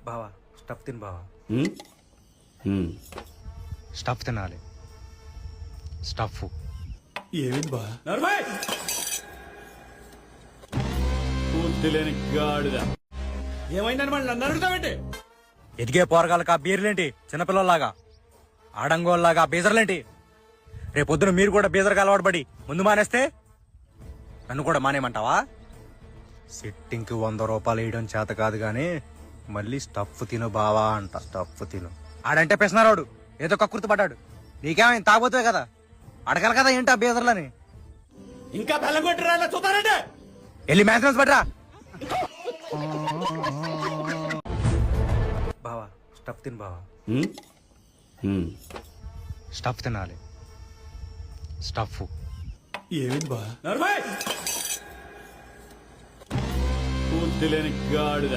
బావా స్టఫ్ తిను బావా. స్టఫ్ తినాలి. స్టఫ్ ఏమిటి బా పూర్తిలేని గాడిద ఏమైందని మళ్ళీ నన్ను అడుగుతావేంటి? ఎదిగే పోరగాళ్ళకి ఆ బీర్లేంటి, చిన్నపిల్లల్లాగా ఆడంగోల్లాగా బీజర్లేంటి? రేపొద్దున మీరు కూడా బీజర్గా అలవాటు పడి ముందు మానేస్తే నన్ను కూడా మానేయమంటావా? సిట్టింగ్కి 100 రూపాయలు వేయడం చేత కాదు గాని మళ్ళీ స్టఫ్ తిను బావా అంట. స్టఫ్ తిను. ఆడంటే పెసనారోడు ఏదో కక్కుర్తి పడ్డాడు. నీకేమైంది? తాగబోతువే కదా, అడగాలి కదా ఏంటి ఆ బీజర్లని. ఇంకా బెల్లం కొట్టిరా చూతారంటే వెళ్ళి మ్యాథ్స్ పడరా. బావా స్టఫ్ తిను బావా. స్టఫ్ తినాలి. స్టఫ్ ఏమిటి బా పూర్తిలేని గాడిద